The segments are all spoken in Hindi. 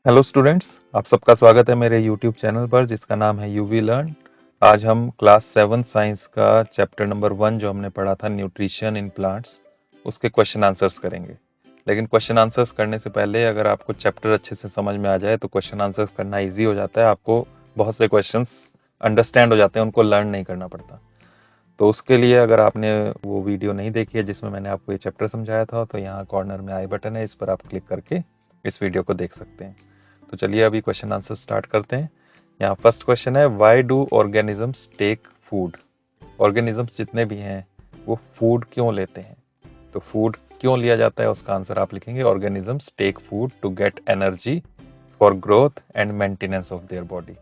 हेलो स्टूडेंट्स, आप सबका स्वागत है मेरे यूट्यूब चैनल पर जिसका नाम है यूवी लर्न। आज हम क्लास 7 साइंस का चैप्टर नंबर 1 जो हमने पढ़ा था न्यूट्रिशन इन प्लांट्स, उसके क्वेश्चन आंसर्स करेंगे। लेकिन क्वेश्चन आंसर्स करने से पहले अगर आपको चैप्टर अच्छे से समझ में आ जाए तो क्वेश्चन आंसर्स करना ईजी हो जाता है। आपको बहुत से क्वेश्चंस अंडरस्टैंड हो जाते हैं, उनको लर्न नहीं करना पड़ता। तो उसके लिए अगर आपने वो वीडियो नहीं देखी है जिसमें मैंने आपको ये चैप्टर समझाया था, तो यहाँ कॉर्नर में आई बटन है, इस पर आप क्लिक करके इस वीडियो को देख सकते हैं। तो चलिए अभी क्वेश्चन आंसर स्टार्ट करते हैं। यहाँ फर्स्ट क्वेश्चन है, why do organisms take food? Organisms जितने भी हैं वो फूड क्यों लेते हैं? तो फूड क्यों लिया जाता है उसका आंसर आप लिखेंगे, organisms take food to get energy for growth and maintenance of their body.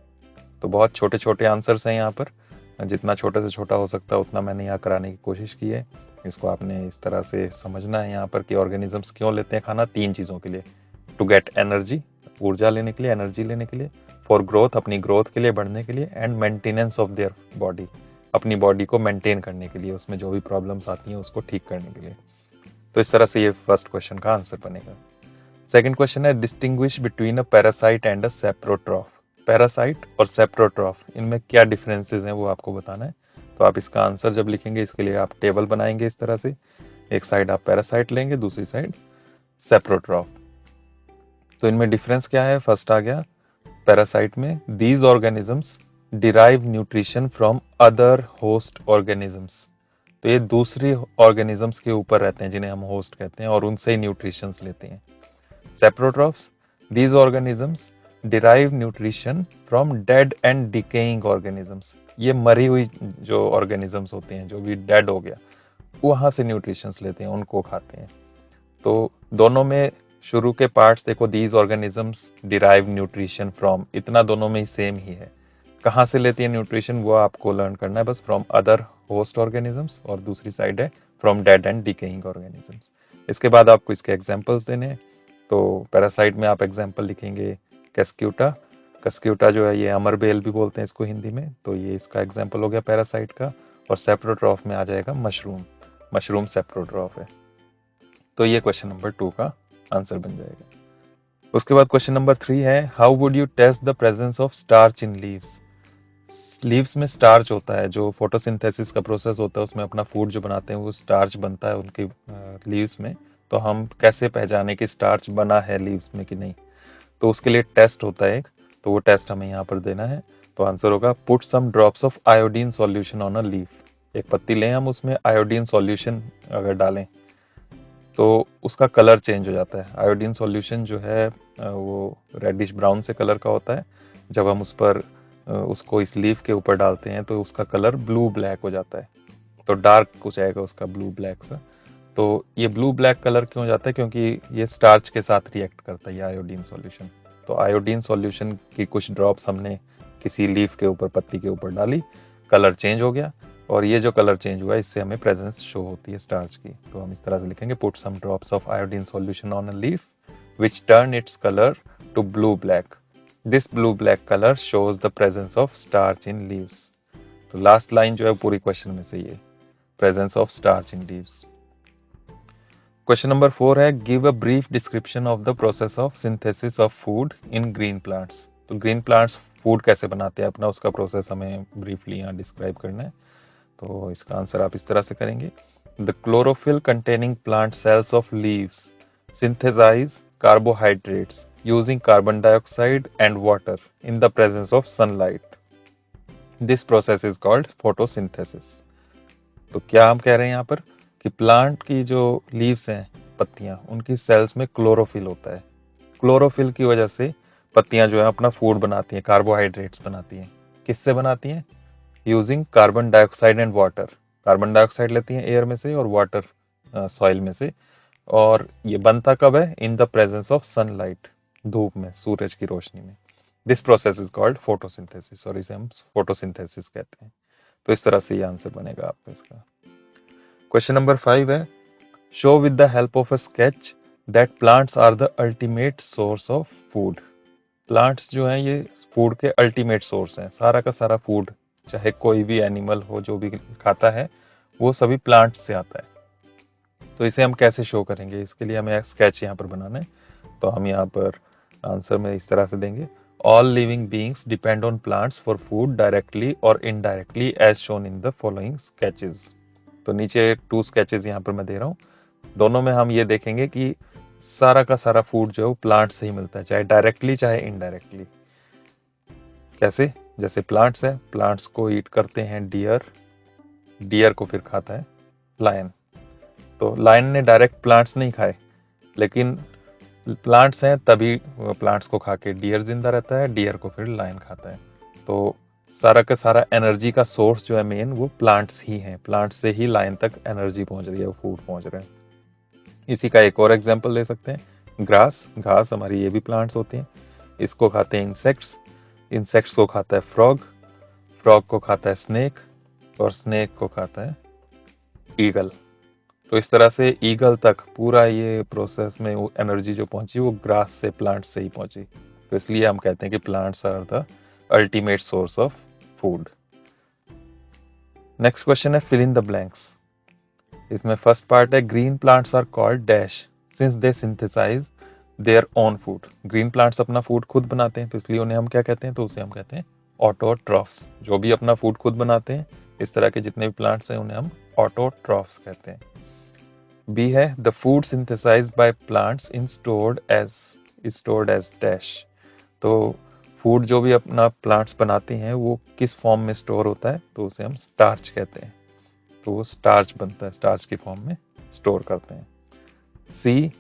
तो बहुत छोटे छोटे आंसर्स हैं यहाँ पर, जितना छोटे से छोटा हो सकता है उतना मैंने यहाँ कराने की कोशिश की है। इसको आपने इस तरह से समझना है यहाँ पर कि ऑर्गेनिजम्स क्यों लेते हैं खाना, 3 चीज़ों के लिए। टू गेट एनर्जी, ऊर्जा लेने के लिए, एनर्जी लेने के लिए। फॉर ग्रोथ, अपनी ग्रोथ के लिए, बढ़ने के लिए। And maintenance of their body, अपनी बॉडी को मेंटेन करने के लिए, उसमें जो भी प्रॉब्लम्स आती हैं उसको ठीक करने के लिए। तो इस तरह से ये फर्स्ट क्वेश्चन का आंसर बनेगा। सेकंड क्वेश्चन है, distinguish between a parasite and a saprotroph. Parasite और सेप्रोट्रॉफ, इनमें क्या डिफरेंसेस हैं वो आपको बताना है। तो आप इसका आंसर जब लिखेंगे इसके लिए आप टेबल बनाएंगे इस तरह से, एक साइड आप पैरासाइट लेंगे, दूसरी साइड सेप्रोट्रॉफ। तो इनमें डिफरेंस क्या है? फर्स्ट आ गया पैरासाइट में, these organisms derive nutrition from other host organisms. तो ये दूसरी ऑर्गेनिजम्स के ऊपर रहते हैं जिन्हें हम होस्ट कहते हैं, और उनसे ही न्यूट्रिशंस लेते हैं। सेप्रोट्रॉफ्स, these organisms derive nutrition from dead and decaying organisms। ये मरी हुई जो ऑर्गेनिजम्स होते हैं, जो भी डेड हो गया, वहां से न्यूट्रिशंस लेते हैं, उनको खाते हैं। तो दोनों में शुरू के पार्ट्स देखो, these organisms derive nutrition from, इतना दोनों में ही सेम ही है। कहाँ से लेती है न्यूट्रिशन वो आपको लर्न करना है बस, फ्रॉम अदर होस्ट ऑर्गेनिजम्स, और दूसरी साइड है from dead and decaying organisms. इसके बाद आपको इसके एग्जांपल्स देने हैं। तो पैरासाइट में आप एग्जांपल लिखेंगे कैस्क्यूटा। कैस्क्यूटा जो है ये अमरबेल भी बोलते हैं इसको हिंदी में, तो ये इसका एग्जांपल हो गया पैरासाइट का। और सेप्रोट्रॉफ में आ जाएगा मशरूम, मशरूम सेप्रोट्रॉफ है। तो ये क्वेश्चन नंबर 2 का आंसर बन जाएगा। उसके बाद क्वेश्चन नंबर 3 है, how would you test the presence of starch in leaves? Leaves में स्टार्च होता है, जो फोटोसिंथेसिस का प्रोसेस होता है उसमें अपना फूड जो बनाते हैं वो स्टार्च बनता है उनकी लीव्स में। तो हम कैसे पहचाने कि स्टार्च बना है लीव्स में कि नहीं? तो उसके लिए टेस्ट होता है एक, तो वो टेस्ट हमें यहाँ पर देना है। तो आंसर होगा, put some drops of iodine solution on a leaf. एक पत्ती लें हम, उसमें आयोडीन सॉल्यूशन अगर डालें तो उसका कलर चेंज हो जाता है। आयोडीन सॉल्यूशन जो है वो रेडिश ब्राउन से कलर का होता है। जब हम उस पर उसको इस लीफ के ऊपर डालते हैं तो उसका कलर ब्लू ब्लैक हो जाता है, तो डार्क हो जाएगा उसका, ब्लू ब्लैक सा। तो ये ब्लू ब्लैक कलर क्यों हो जाता है? क्योंकि ये स्टार्च के साथ रिएक्ट करता है ये आयोडीन सॉल्यूशन। तो आयोडीन सॉल्यूशन की कुछ ड्रॉप्स हमने किसी लीफ के ऊपर, पत्ती के ऊपर डाली, कलर चेंज हो गया, और ये जो कलर चेंज हुआ इससे हमें प्रेजेंस शो होती है स्टार्च की। तो हम इस तरह से लिखेंगे, put some drops of iodine solution on a leaf which turn its colour to blue black. This blue black colour shows the presence of starch in leaves. तो लास्ट लाइन जो है पूरी क्वेश्चन में से ये, presence of starch in leaves. Question number 4 है, give a brief description of the process of synthesis of food in green plants. तो ग्रीन प्लांट्स फूड कैसे बनाते हैं अपना, उसका प्रोसेस हमें ब्रीफली यहाँ डिस्क्राइब करना है। तो इसका आंसर आप इस तरह से करेंगे, the chlorophyll containing plant cells of leaves synthesize carbohydrates using carbon dioxide and water in the presence of sunlight. This process is called photosynthesis. तो क्या हम कह रहे हैं यहाँ पर कि प्लांट की जो लीव्स हैं, पत्तियां, उनकी सेल्स में क्लोरोफिल होता है। क्लोरोफिल की वजह से पत्तियां जो है अपना फूड बनाती हैं, कार्बोहाइड्रेट्स बनाती हैं। किससे बनाती हैं? Using carbon dioxide and water. Carbon dioxide लेती हैं एयर में से और वाटर सॉइल में से। और ये बनता कब है? In the presence of sunlight, धूप में, सूरज की रोशनी में। This process is called photosynthesis, और इसे हम फोटोसिंथेसिस कहते हैं। तो इस तरह से ये आंसर बनेगा आपका इसका। क्वेश्चन नंबर 5 है, show with the help of a sketch that plants are the ultimate source of food. Plants जो हैं ये फूड के अल्टीमेट सोर्स हैं। सारा का सारा फूड, चाहे कोई भी एनिमल हो जो भी खाता है, वो सभी प्लांट से आता है। तो इसे हम कैसे शो करेंगे? इसके लिए हमें स्केच यहाँ पर बनाना है। तो हम यहाँ पर आंसर में इस तरह से देंगे, all living beings depend on plants for food directly और indirectly as shown in the following sketches. तो नीचे 2 स्केचेस यहाँ पर मैं दे रहा हूँ, दोनों में हम ये देखेंगे कि सारा का सारा फूड जो है वो प्लांट से ही मिलता है, चाहे डायरेक्टली चाहे इनडायरेक्टली। कैसे? जैसे प्लांट्स है, प्लांट्स को ईट करते हैं डियर, डियर को फिर खाता है लायन। तो लायन ने डायरेक्ट प्लांट्स नहीं खाए, लेकिन प्लांट्स हैं तभी प्लांट्स को खा के डियर जिंदा रहता है, डियर को फिर लायन खाता है। तो सारा का सारा एनर्जी का सोर्स जो है मेन वो प्लांट्स ही हैं, प्लांट्स से ही लायन तक एनर्जी पहुंच रही है, वो फूड पहुंच रहा है। इसी का एक और एग्जांपल ले सकते हैं, ग्रास, घास हमारी ये भी प्लांट्स होते हैं, इसको खाते हैं इंसेक्ट्स, इंसेक्ट्स को खाता है फ्रॉग, फ्रॉग को खाता है स्नेक, और स्नेक को खाता है ईगल। तो इस तरह से ईगल तक पूरा ये प्रोसेस में वो एनर्जी जो पहुंची वो ग्रास से, प्लांट से ही पहुंची। तो इसलिए हम कहते हैं कि plants are the ultimate source of food. Next question है फिल इन द ब्लैंक्स। इसमें फर्स्ट पार्ट है, green plants are called dash since they synthesize their own food. Green plants अपना फूड खुद बनाते हैं, तो इसलिए उन्हें हम क्या कहते हैं? तो उसे हम कहते हैं ऑटोट्रॉफ्स। जो भी अपना फूड खुद बनाते हैं, इस तरह के जितने भी प्लांट्स हैं उन्हें हम ऑटोट्रॉफ्स कहते हैं। बी है, the food synthesized by plants in stored as dash. तो फूड जो भी अपना प्लांट्स बनाते हैं वो किस फॉर्म में स्टोर होता है? तो उसे हम स्टार्च कहते हैं। तो वो स्टार्च बनता है, स्टार्च की फॉर्म में स्टोर करते हैं। See,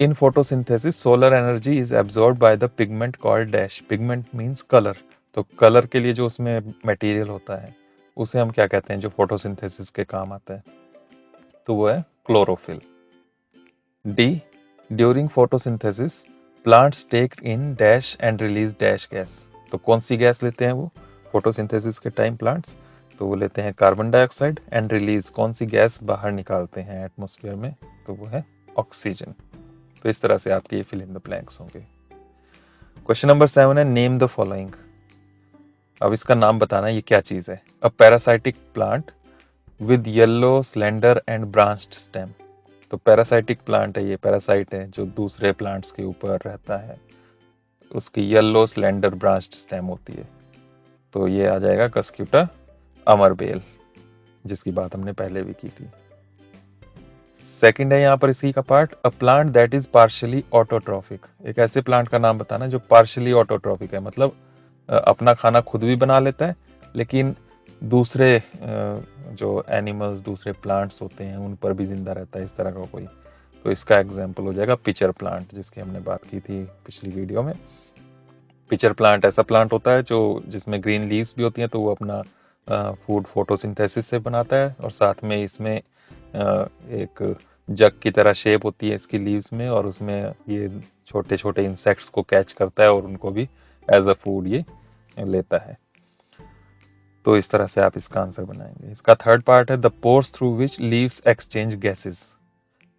in photosynthesis solar energy is absorb by the pigment called dash. Pigment means colour. तो कलर के लिए जो उसमें मटेरियल होता है उसे हम क्या कहते हैं, जो फोटोसिंथेसिस के काम आता है? तो वो है chlorophyll. D, during photosynthesis plants take in dash and release dash gas. तो कौन सी गैस लेते हैं वो फोटोसिंथेसिस के टाइम प्लांट्स? तो वो लेते हैं कार्बन डाइऑक्साइड, एंड रिलीज कौन सी गैस बाहर निकालते हैं एटमॉस्फेयर में? तो वो है ऑक्सीजन। तो इस तरह से आपके ये फिल इन द ब्लैंक्स होंगे। क्वेश्चन नंबर 7 है, नेम द फॉलोइंग। अब इसका नाम बताना है, ये क्या चीज है? A parasitic plant with yellow slender and branched stem. तो पैरासाइटिक प्लांट है, ये पैरासाइट है जो दूसरे प्लांट्स के ऊपर रहता है, उसकी येलो स्लेंडर ब्रांच्ड स्टेम होती है। तो ये आ जाएगा कस्क्यूटा अमरबेल, जिसकी बात हमने पहले भी की थी। सेकंड है यहाँ पर इसी का part, a plant that is partially autotrophic. एक ऐसे प्लांट का नाम बताना जो पार्शियली ऑटोट्रॉफिक है, मतलब अपना खाना खुद भी बना लेता है, लेकिन दूसरे जो एनिमल्स, दूसरे प्लांट्स होते हैं उन पर भी जिंदा रहता है, इस तरह का कोई। तो इसका एग्जाम्पल हो जाएगा पिचर प्लांट, जिसकी हमने बात की थी पिछली वीडियो में। पिचर प्लांट ऐसा प्लांट होता है जो जिसमें ग्रीन लीव्स भी होती हैं, तो वो अपना फूड फोटोसिंथेसिस से बनाता है, और साथ में इसमें एक जग की तरह शेप होती है इसकी लीव्स में, और उसमें ये छोटे छोटे इंसेक्ट्स को कैच करता है और उनको भी एज अ फूड ये लेता है। तो इस तरह से आप इसका आंसर बनाएंगे। इसका थर्ड पार्ट है, the pores through which leaves exchange gases.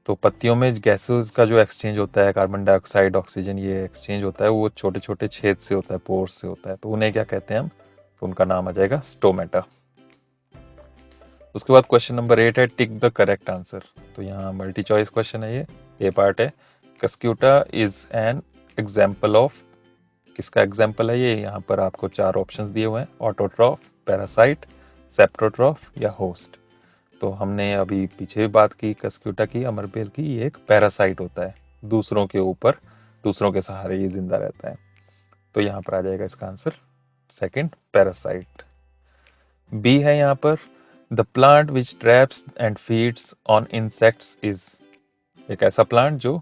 तो पत्तियों में गैसेस का जो एक्सचेंज होता है, कार्बन डाइऑक्साइड, ऑक्सीजन, ये एक्सचेंज होता है, वो छोटे छोटे छेद से होता है, पोर्स से होता है। तो उन्हें क्या कहते हैं हम? तो उनका नाम आ जाएगा स्टोमेटा। उसके बाद क्वेश्चन नंबर 8 है, टिक द करेक्ट आंसर। तो यहाँ मल्टी चॉइस क्वेश्चन है, ये पार्ट है। Cuscuta is an example of, किसका एग्जाम्पल है ये? यहाँ पर आपको 4 ऑप्शंस दिए हुए हैं, ऑटोट्रॉफ, पैरासाइट, सेप्टोट्रॉफ या होस्ट। तो हमने अभी पीछे भी बात की कस्क्यूटा की, अमरबेल की, ये एक पैरासाइट होता है, दूसरों के ऊपर, दूसरों के सहारे ये जिंदा रहता है। तो यहाँ पर आ जाएगा इसका आंसर सेकंड, पैरासाइट। बी है यहाँ पर, the plant which traps and feeds on insects is. एक ऐसा प्लांट जो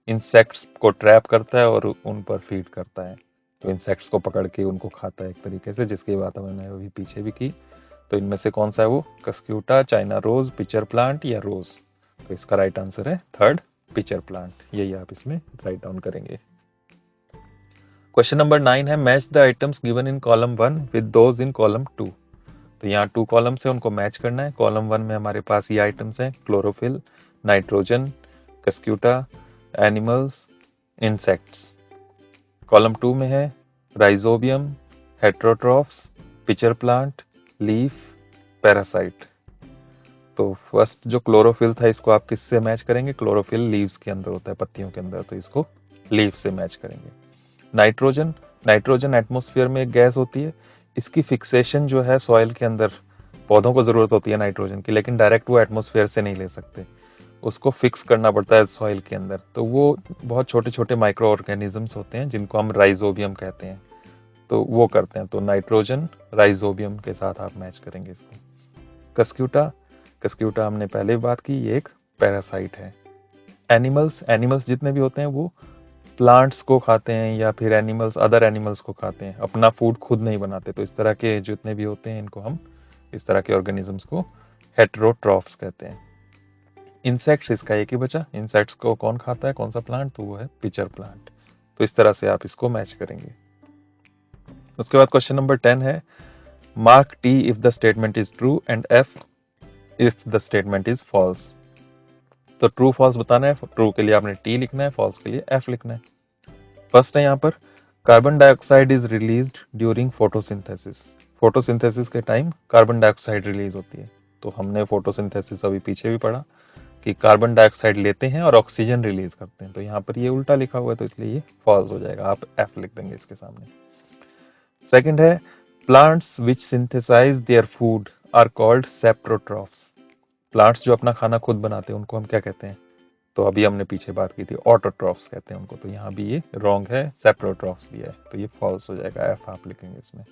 इंसेक्ट्स को ट्रैप करता है और उन पर फीड करता है, तो इंसेक्ट्स को पकड़ के उनको खाता है एक तरीके से, जिसकी बात हमने अभी पीछे भी की। तो इनमें से कौन सा है वो? Cuscuta, China rose, pitcher plant या रोज? तो इसका राइट आंसर है थर्ड, पिचर प्लांट। यही आप इसमें राइट डाउन करेंगे। क्वेश्चन नंबर 9 है, match the items given in column 1 with those in column 2। तो यहाँ 2 कॉलम्स है, उनको मैच करना है। कॉलम 1 में हमारे पास ये आइटम्स हैं, chlorophyll, nitrogen, Cuscuta, animals, insects. Column 2 में है rhizobium, heterotrophs, pitcher plant, leaf, parasite. तो फर्स्ट जो क्लोरोफिल था, इसको आप किससे मैच करेंगे? क्लोरोफिल लीव्स के अंदर होता है, पत्तियों के अंदर, तो इसको लीफ से मैच करेंगे। नाइट्रोजन, नाइट्रोजन एटमॉस्फेयर में एक गैस होती है, इसकी फिक्सेशन जो है सॉइल के अंदर, पौधों को ज़रूरत होती है नाइट्रोजन की, लेकिन डायरेक्ट वो एटमॉस्फेयर से नहीं ले सकते, उसको फिक्स करना पड़ता है सॉइल के अंदर। तो वो बहुत छोटे छोटे माइक्रो ऑर्गेनिजम्स होते हैं जिनको हम राइजोबियम कहते हैं, तो वो करते हैं। तो नाइट्रोजन राइजोबियम के साथ आप मैच करेंगे इसको। कस्क्यूटा, कस्क्यूटा हमने पहले भी बात की, ये एक पैरासाइट है। एनिमल्स, एनिमल्स जितने भी होते हैं वो प्लांट्स को खाते हैं या फिर एनिमल्स अदर एनिमल्स को खाते हैं, अपना फूड खुद नहीं बनाते। तो इस तरह के जितने भी होते हैं इनको हम, इस तरह के ऑर्गेनिजम्स को हेटेरोट्रॉफ्स कहते हैं। इंसेक्ट्स, इसका एक ही बचा, इंसेक्ट्स को कौन खाता है, कौन सा प्लांट, तो वो है पिचर प्लांट। तो इस तरह से आप इसको मैच करेंगे। उसके बाद क्वेश्चन नंबर 10 है, mark T if the statement is true and F if the statement is false. तो ट्रू फॉल्स बताना है, ट्रू के लिए आपने टी लिखना है, फॉल्स के लिए एफ लिखना है। फर्स्ट है यहाँ पर, carbon dioxide is released during photosynthesis. Photosynthesis के टाइम कार्बन डाइऑक्साइड रिलीज होती है। तो हमने फोटोसिंथेसिस अभी पीछे भी पढ़ा कि कार्बन डाइऑक्साइड लेते हैं और ऑक्सीजन रिलीज करते हैं। तो यहाँ पर ये उल्टा लिखा हुआ है, तो इसलिए ये फॉल्स हो जाएगा, आप एफ लिख देंगे इसके सामने। सेकंड है, plants which synthesize their food are called saprotrophs. Plants जो अपना खाना खुद बनाते हैं उनको हम क्या कहते हैं, तो अभी हमने पीछे बात की थी, ऑटोट्रॉफ्स कहते हैं उनको। तो यहाँ भी ये रॉन्ग है, सेप्रोट्रॉफ्स दिया है, तो ये फॉल्स हो जाएगा, एफ आप लिखेंगे इसमें।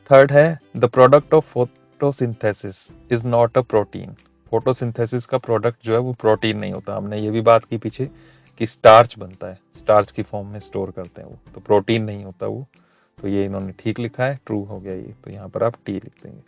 थर्ड है, the product of photosynthesis is not a protein. Photosynthesis का प्रोडक्ट जो है वो प्रोटीन नहीं होता। हमने ये भी बात की पीछे कि स्टार्च बनता है, स्टार्च की फॉर्म में स्टोर करते हैं वो, तो प्रोटीन नहीं होता वो। तो ये इन्होंने ठीक लिखा है, ट्रू हो गया ये, तो यहाँ पर आप टी लिख देंगे।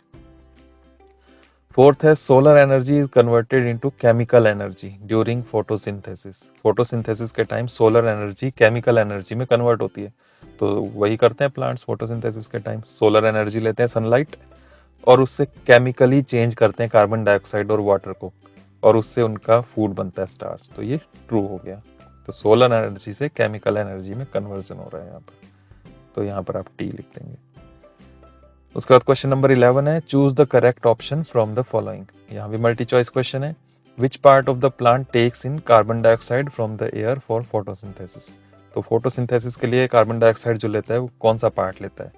फोर्थ है, solar energy is converted into chemical energy during photosynthesis. Photosynthesis के time solar energy chemical energy में कन्वर्ट होती है। तो वही करते हैं प्लांट्स फोटोसिंथेसिस के टाइम, सोलर एनर्जी लेते हैं सनलाइट और उससे केमिकली चेंज करते हैं कार्बन डाइऑक्साइड और वाटर को, और उससे उनका फूड बनता है स्टार्च। तो ये ट्रू हो गया। तो सोलर एनर्जी से केमिकल एनर्जी में कन्वर्जन हो रहा है यहाँ पर, तो यहाँ पर आप टी लिख देंगे। उसके बाद क्वेश्चन नंबर 11 है, choose the correct option from the following. यहाँ भी मल्टी चॉइस क्वेश्चन है। Which part of the plant takes in carbon dioxide from the air for photosynthesis. तो फोटोसिंथेसिस के लिए कार्बन डाइऑक्साइड जो लेता है वो कौन सा पार्ट लेता है,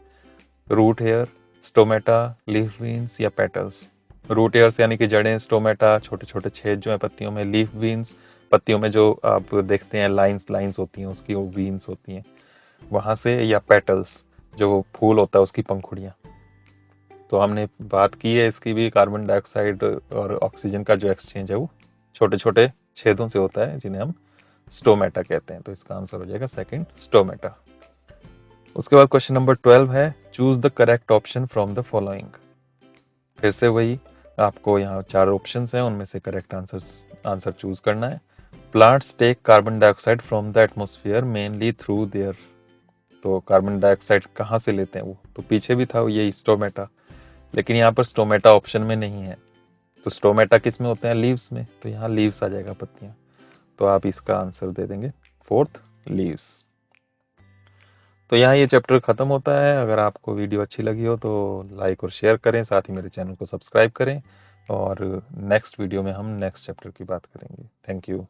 root hair, stomata, leaf veins या पेटल्स। रूट हेयर्स यानी कि जड़ें, स्टोमेटा छोटे छोटे छेद जो है पत्तियों में, लीफ वीन्स पत्तियों में जो आप देखते हैं लाइंस लाइंस होती हैं उसकी, वो वीन्स होती हैं वहां से, या पेटल्स जो फूल होता है उसकी पंखुड़ियाँ। तो हमने बात की है इसकी भी, कार्बन डाइऑक्साइड और ऑक्सीजन का जो एक्सचेंज है वो छोटे छोटे छेदों से होता है जिन्हें हम स्टोमेटा कहते हैं। तो इसका आंसर हो जाएगा सेकंड, स्टोमेटा। उसके बाद क्वेश्चन नंबर 12 है, choose the correct option from the following. फिर से वही, आपको यहाँ 4 ऑप्शंस हैं, उनमें से करेक्ट आंसर चूज करना है। Plants take carbon dioxide from the atmosphere mainly through there. तो कार्बन डाइऑक्साइड कहाँ से लेते हैं वो, तो पीछे भी था ये स्टोमेटा, लेकिन यहाँ पर स्टोमेटा ऑप्शन में नहीं है। तो स्टोमेटा किस में होते हैं, लीव्स में, तो यहाँ लीव्स आ जाएगा, पत्तियां। तो आप इसका आंसर दे देंगे फोर्थ, लीव्स। तो यहाँ ये चैप्टर खत्म होता है। अगर आपको वीडियो अच्छी लगी हो तो लाइक और शेयर करें, साथ ही मेरे चैनल को सब्सक्राइब करें, और नेक्स्ट वीडियो में हम नेक्स्ट चैप्टर की बात करेंगे। Thank you.